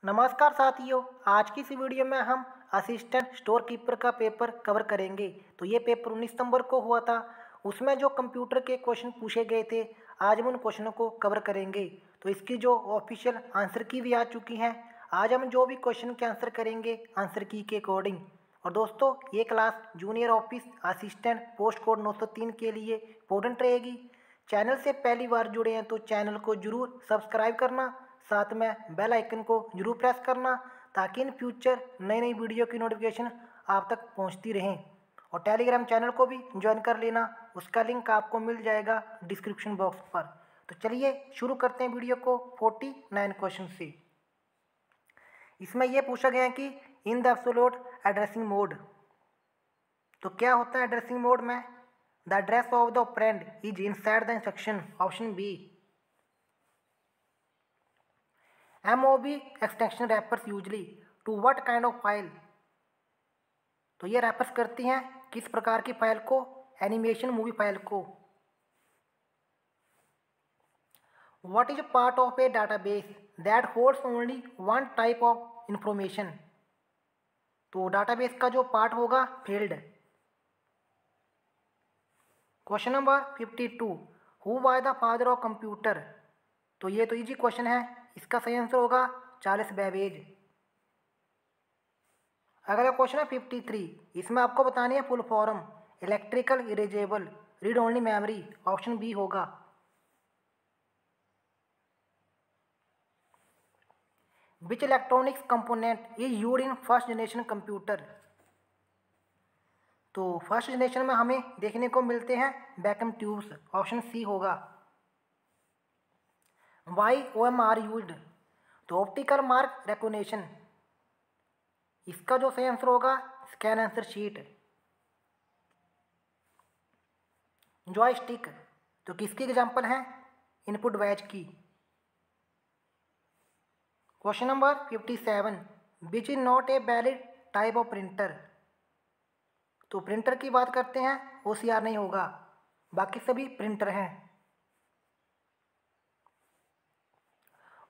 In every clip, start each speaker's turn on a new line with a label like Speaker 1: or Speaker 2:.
Speaker 1: नमस्कार साथियों। आज की इस वीडियो में हम असिस्टेंट स्टोर कीपर का पेपर कवर करेंगे। तो ये पेपर 19 सितंबर को हुआ था। उसमें जो कंप्यूटर के क्वेश्चन पूछे गए थे, आज हम उन क्वेश्चनों को कवर करेंगे। तो इसकी जो ऑफिशियल आंसर की भी आ चुकी हैं। आज हम जो भी क्वेश्चन के आंसर करेंगे आंसर की के अकॉर्डिंग। और दोस्तों, ये class junior office assistant post code 903 के लिए इम्पोर्टेंट रहेगी। चैनल से पहली बार जुड़े हैं तो चैनल को जरूर सब्सक्राइब करना, साथ में बेल आइकन को जरूर प्रेस करना, ताकि इन फ्यूचर नई नई वीडियो की नोटिफिकेशन आप तक पहुंचती रहें। और टेलीग्राम चैनल को भी ज्वाइन कर लेना, उसका लिंक आपको मिल जाएगा डिस्क्रिप्शन बॉक्स पर। तो चलिए शुरू करते हैं वीडियो को 49 क्वेश्चन से। इसमें यह पूछा गया है कि in the absolute addressing mode, तो क्या होता है एड्रेसिंग मोड में? The address of the operand is inside the instruction, option B. MOB extension refers usually to what kind of file, तो ये रेफर्स करती हैं किस प्रकार की फाइल को? एनिमेशन मूवी फाइल को। What is part of A database that holds only one type of information, तो डाटाबेस का जो पार्ट होगा field. Question number 52, who was the father of computer, तो ये तो इजी क्वेश्चन है, इसका सही आंसर होगा चार्ल्स बेबेज। अगला क्वेश्चन है 53, इसमें आपको बतानी है full form. Electrical erasable read only memory, option B होगा। Which electronics component is used in first generation computer, तो फर्स्ट जनरेशन में हमें देखने को मिलते हैं वैक्यूम ट्यूब्स, ऑप्शन सी होगा। वाई OMR यूज्ड, तो ऑप्टिकल मार्क रिकॉग्निशन, इसका जो सही आंसर होगा स्कैन आंसर शीट। जॉयस्टिक, तो किसकी एग्जांपल है? इनपुट बैच की। Question number 57, which is not a valid type of printer, तो प्रिंटर की बात करते हैं, OCR नहीं होगा, बाकी सभी प्रिंटर हैं।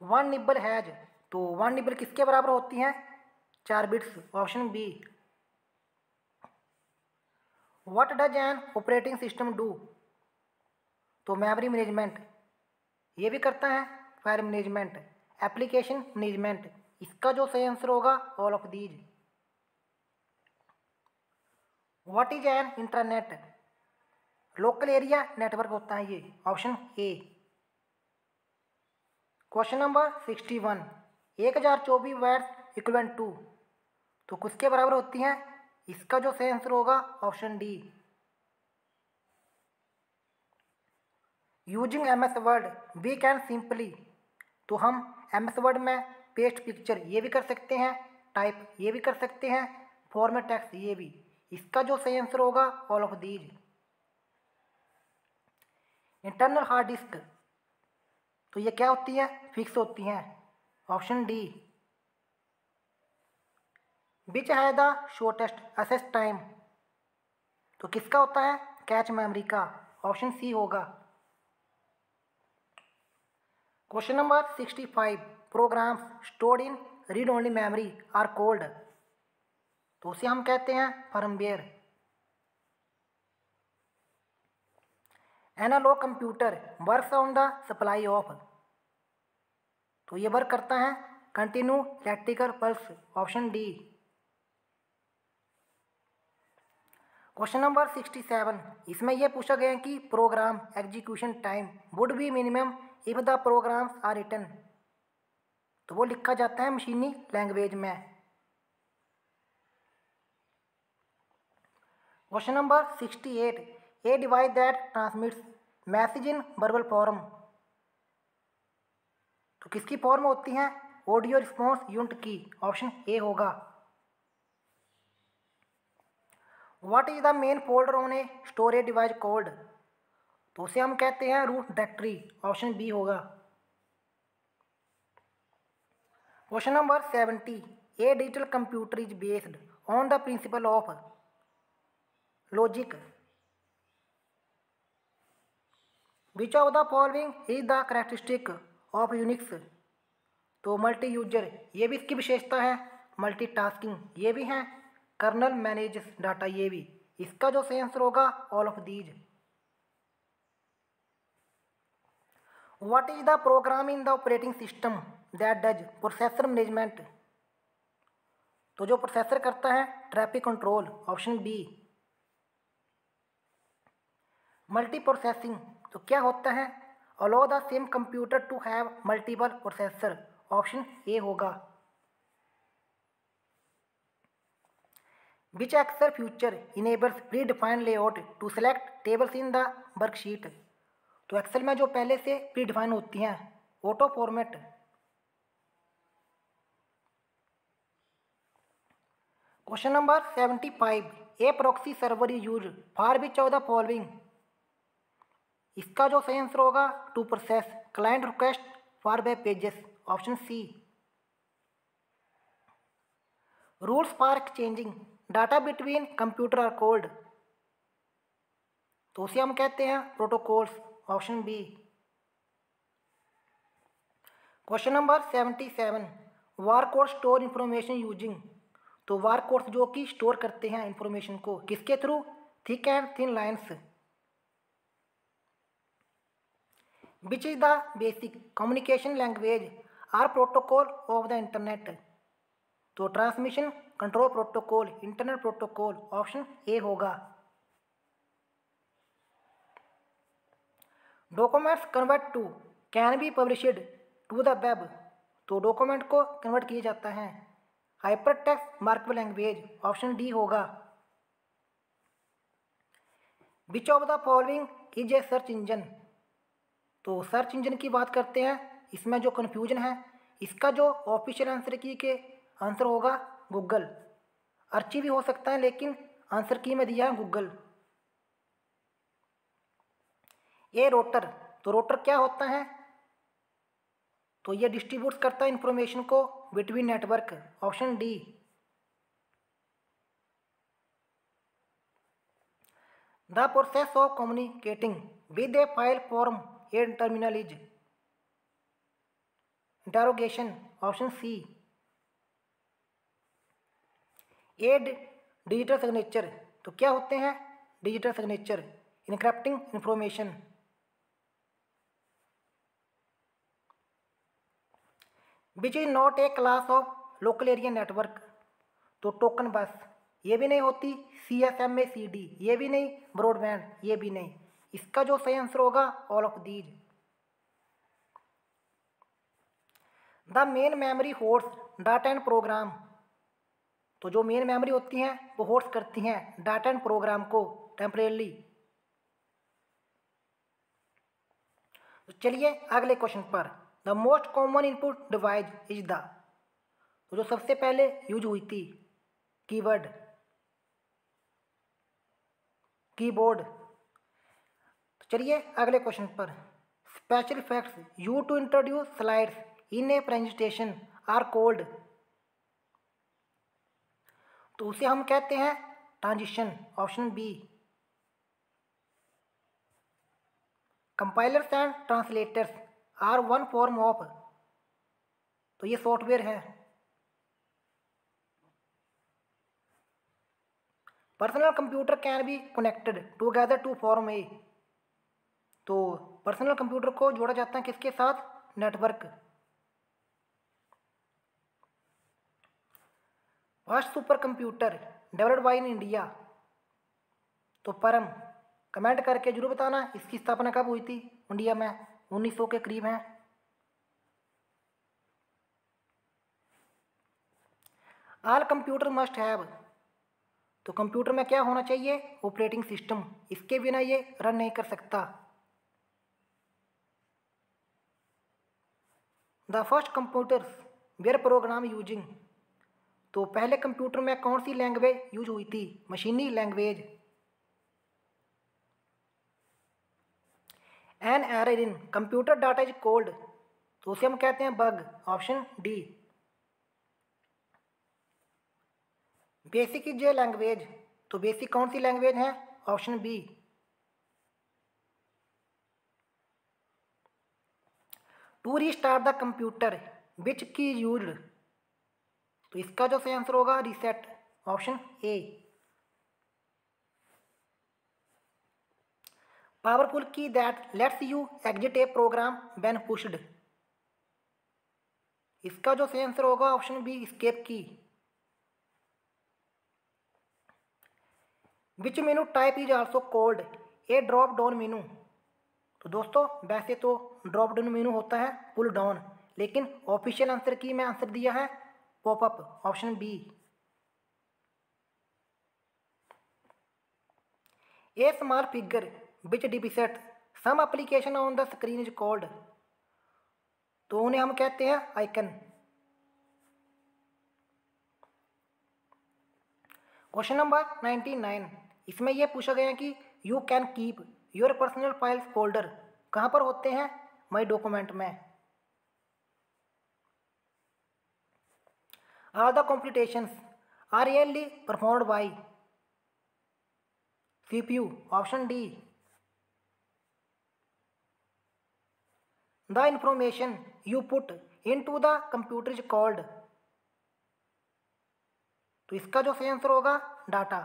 Speaker 1: वन निबल हैज, तो वन निबल किसके बराबर होती हैं? 4 bits, option B. What does an operating system do, तो मेमोरी मैनेजमेंट, ये भी करता है। फाइल मैनेजमेंट, एप्लीकेशन मैनेजमेंट, इसका जो सही आंसर होगा all of these. What is an internet, local area network होता है ये, option A. Question number 61, 1024 watts equivalent to, तो किसके बराबर होती हैं? इसका जो सही आंसर होगा option D. Using MS word we can simply, तो हम MS वर्ड में पेस्ट पिक्चर ये भी कर सकते हैं, टाइप ये भी कर सकते हैं, फॉर्मेट टेक्स्ट ये भी, इसका जो सही आंसर होगा all of these. Internal hard disk, तो ये क्या होती है? फिक्स होती हैं, ऑप्शन डी। विच है द शॉर्टेस्ट एक्सेस टाइम, तो किसका होता है? कैच मेमोरी का, ऑप्शन सी होगा। Question number 65, programs stored in read only memory are called, तो उसे हम कहते हैं firmware. Analog computer works on the supply of, तो ये वर्क करता है continue electrical pulse, option D. Question number 67, इसमें यह पूछा गया है कि program execution time would be minimum if the programs are written, तो वो लिखा जाता है मशीनी लैंग्वेज में। Question number 68, a device that transmits message in verbal form, तो किसकी फॉर्म होती हैं? ऑडियो रिस्पॉन्स यूनिट की, ऑप्शन ए होगा। What is the main folder on a storage device called, तो उसे हम कहते हैं रूट डायरेक्टरी, ऑप्शन बी होगा। Question number 70, A digital computer is based on the principle of logic, which of the following is the characteristic of Unix, तो multi user ये भी इसकी विशेषता है। मल्टीटास्किंग ये भी है। कर्नल मैनेजेस डाटा ये भी। इसका जो सही आंसर होगा all of these. What is the program in the operating system that does processor management. तो जो प्रोसेसर करता है traffic control, option B. Multiprocessing तो क्या होता है, allow the same computer to have multiple processor, option A होगा। Which Excel future enables predefined layout to select tables in the worksheet. तो एक्सेल में जो पहले से प्री डिफाइन होती हैं auto format. Question number 75, a proxy server is used for which of the following. इसका जो सही आंसर होगा to process client request for web pages, option C. Rules for exchanging data between computer और code, तो उसे हम कहते हैं protocols, option B. Question number 77, bar code store information using. तो वार कोड्स जो कि स्टोर करते हैं इंफॉर्मेशन को किसके through, thick and thin lines. Which is the basic communication language or protocol of the internet. तो transmission control protocol, internet protocol, option A होगा। Documents convert to can be published to the web. तो document को convert किया जाता है hypertext markup language, option D होगा। Which of the following is a search engine. तो search engine की बात करते हैं, इसमें जो कन्फ्यूजन है इसका जो ऑफिशियल आंसर की के आंसर होगा गूगल। अर्ची भी हो सकता है लेकिन आंसर की में दिया है गूगल। ये रोटर, तो रोटर क्या होता है, तो ये डिस्ट्रीब्यूट करता है इंफॉर्मेशन को between network, option D. The process of communicating with a file form a terminal is interrogation, option C. A digital signature, तो क्या होते हैं digital signature, encrypting information. Which is not a class of local area network. तो token bus ये भी नहीं होती, CSMACD ये भी नहीं, ब्रॉडबैंड ये भी नहीं। इसका जो सही आंसर होगा all of these. The main memory holds data and program. तो जो मेन मेमोरी होती हैं वो होल्ड करती हैं डाटा एंड प्रोग्राम को टेम्परेली। तो चलिए अगले क्वेश्चन पर। The most common input device is the. तो जो सबसे पहले यूज हुई थी कीवर्ड, कीबोर्ड। तो चलिए अगले क्वेश्चन पर। Special effects you to introduce slides in a presentation are called. तो उसे हम कहते हैं transition, option B. Compilers and translators are one form of. तो ये सॉफ्टवेयर है। Personal computer can be connected together to form a. तो personal computer को जोड़ा जाता है किसके साथ, network. First supercomputer developed by in India. तो परम कमेंट करके जरूर बताना इसकी स्थापना कब हुई थी इंडिया में, 1900 के करीब है। All computer must have. तो कंप्यूटर में क्या होना चाहिए, ऑपरेटिंग सिस्टम, इसके बिना ये रन नहीं कर सकता। The first computers were program using. तो पहले कंप्यूटर में कौन सी लैंग्वेज यूज हुई थी, मशीनी language. An error in computer data is called. तो उसे हम कहते हैं bug, option D. Basic is a language. तो बेसिक कौन सी लैंग्वेज है, option B. To restart the computer which key used, तो इसका जो सही आंसर होगा reset, option A. Powerful key that lets you exit a program when pushed, इसका जो सही आंसर होगा option B escape key. Which menu type is also called a drop down menu, तो दोस्तों वैसे तो ड्रॉप डाउन मेनू होता है पुल डाउन, लेकिन ऑफिशियल आंसर की मैं आंसर दिया है popup, option B. A small figure which depicts some application on the screen is called, तो उन्हें हम कहते हैं आइकन। क्वेश्चन नंबर 99, इसमें यह पूछा गया कि you can keep your personal files folder कहाँ पर होते हैं, माई डॉक्यूमेंट में। Are the competitions are really performed by CPU, option D. The information you put into the computer is called, तो इसका जो सही आंसर होगा data.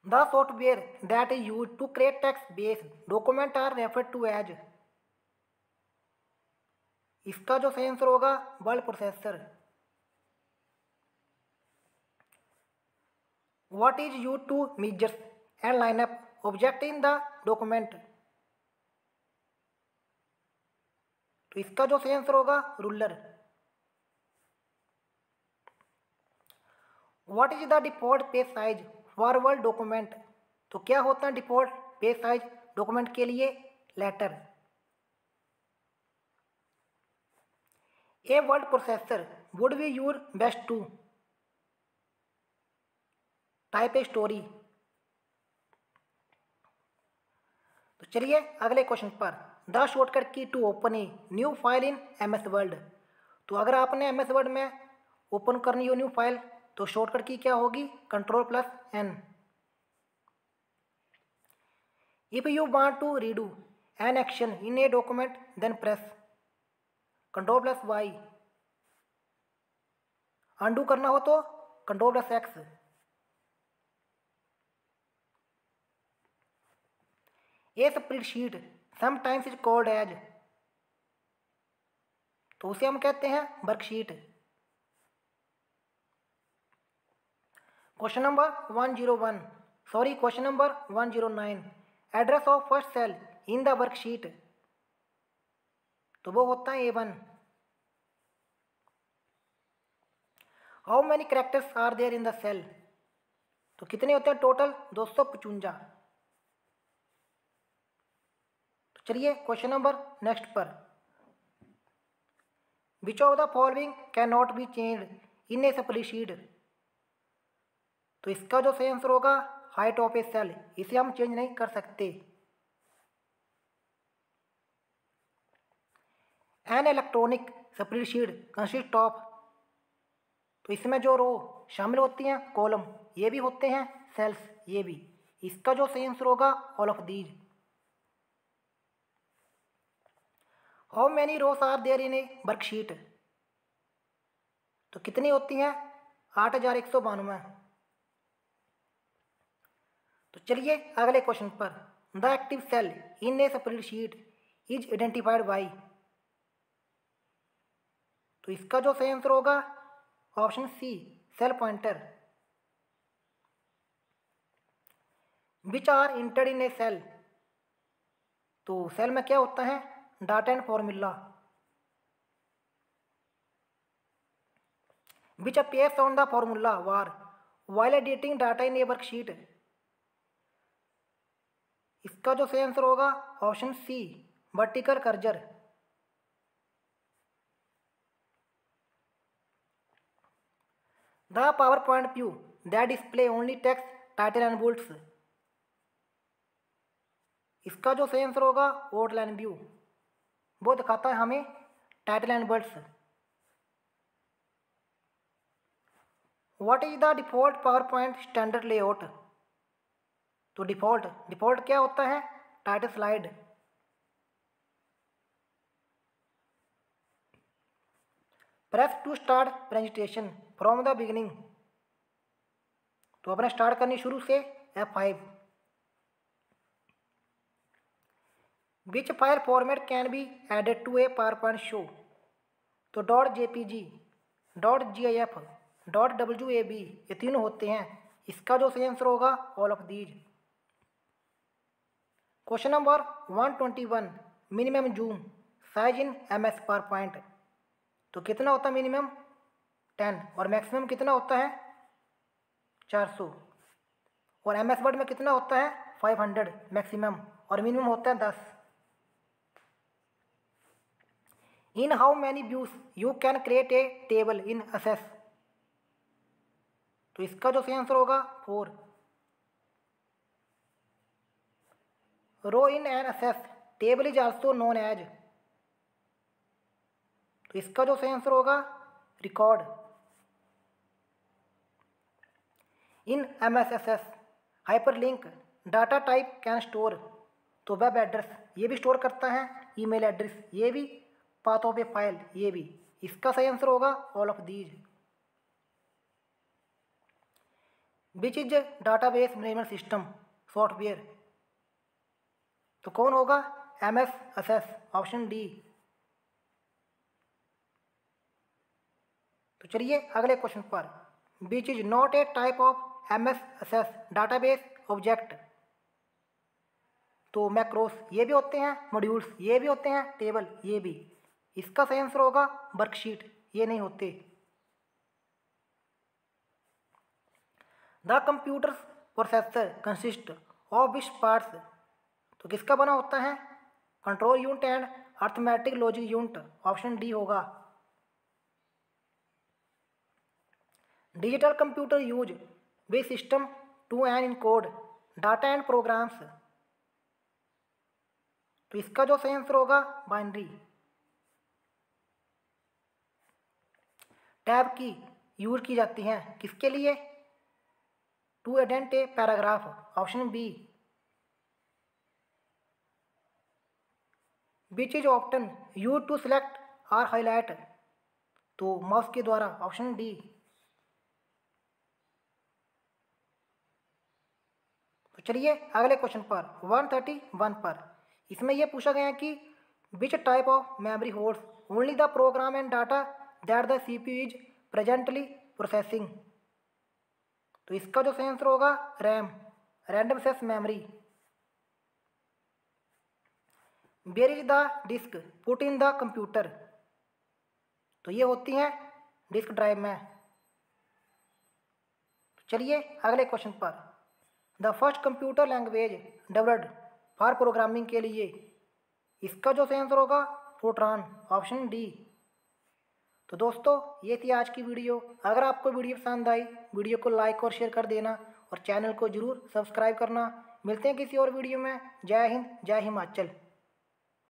Speaker 1: The software that is use to create text based document are referred to as, इसका जो सही answer होगा word processor. What is use to major and line up object in the document, तो इसका जो सही answer होगा ruler. What is the default page size for word document, तो क्या होता है डिफॉल्ट पेज साइज डॉक्यूमेंट के लिए, letter. A word processor would be your best to type a story, तो चलिए अगले क्वेश्चन पर। The shortcut key to open a new file in MS word, तो अगर आपने MS वर्ड में ओपन करनी हो न्यू फाइल तो शॉर्टकट की क्या होगी, Ctrl+N। If you want to redo an action in a document then press Ctrl+Y। Undo करना हो तो Ctrl+X। A spreadsheet sometimes is called as, तो उसे हम कहते हैं worksheet. Question number 101, sorry question number 109, address of first cell in the worksheet, तो वो होता है A1। How many characters are there in the cell, तो कितने होते हैं टोटल, 255। तो चलिए क्वेश्चन नंबर नेक्स्ट पर। विच of the following can not be changed in a spreadsheet, तो इसका जो सही आंसर होगा हाइट ऑफ ए सेल, इसे हम चेंज नहीं कर सकते। An electronic spreadsheet consist of, तो इसमें जो रो शामिल होती हैं कॉलम, ये भी होते हैं सेल्स, ये भी, इसका जो सही आंसर होगा all of these. How many rows are there in a worksheet, तो कितनी होती हैं 8192। तो चलिए अगले क्वेश्चन पर। The active cell in a spreadsheet is identified by, तो इसका जो सही आंसर होगा option C cell pointer. Which are entered in a cell, तो सेल में क्या होता है data and formula. Which appears on the formula bar while editing data in a worksheet, इसका जो सही आंसर होगा option C vertical cursor. The PowerPoint view that display only text title and bullets, इसका जो सही answer होगा outline view, वो दिखाता है हमें title and bullets. What is the default PowerPoint standard layout, तो डिफॉल्ट क्या होता है title slide. Press to start presentation from the beginning, तो अपने स्टार्ट करनी शुरू से F5। Which file format can be added to a PowerPoint show, तो .jpg, .gif, .wab ये तीनों होते हैं। इसका जो सही आंसर होगा all of these. Question number 121, minimum zoom size in MS PowerPoint, तो कितना होता है मिनिमम 10 और मैक्सिमम कितना होता है 400, और MS वर्ड में कितना होता है 500 मैक्सिमम और मिनिमम होता है 10। In how many views you can create a table in Access, तो इसका जो सही आंसर होगा 4। Row in an Access table is also known as, तो इसका जो सही आंसर होगा record. In MS Access hyperlink data type can store, तो वेब एड्रेस ये भी स्टोर करता है, ईमेल एड्रेस ये भी, पाथ ऑफ ए फाइल ये भी। इसका सही आंसर होगा all of these. Which is database management system software, तो कौन होगा MS Access, ऑप्शन डी। तो चलिए अगले क्वेश्चन पर, विच is not A type of MS Access database object, तो मैक्रोस ये भी होते हैं, मॉड्यूल्स ये भी होते हैं, टेबल ये भी। इसका सही आंसर होगा वर्कशीट, ये नहीं होते। The computer processor consist of which parts, तो किसका बना होता है control unit and arithmetic logic unit, option D होगा। Digital computer use which system to an encode data and programs, तो इसका जो सही आंसर होगा बाइनरी। टैब की यूज की जाती हैं किसके लिए, to indent a paragraph, option B. Which is option use to select और हाईलाइट, तो माउस के द्वारा, ऑप्शन डी। तो चलिए अगले क्वेश्चन पर 131 पर, इसमें यह पूछा गया कि which type of memory holds only the program and data that the CPU is presently processing, तो इसका जो सही आंसर होगा RAM, random access memory. Where is the disk put in the computer, तो ये होती हैं डिस्क ड्राइव में। चलिए अगले क्वेश्चन पर, the first computer language developed for programming के लिए, इसका जो सही आंसर होगा फोर्ट्रान, ऑप्शन डी। तो दोस्तों ये थी आज की वीडियो। अगर आपको वीडियो पसंद आई, वीडियो को लाइक और शेयर कर देना और चैनल को जरूर सब्सक्राइब करना। मिलते हैं किसी और वीडियो में। जय हिंद, जय हिमाचल।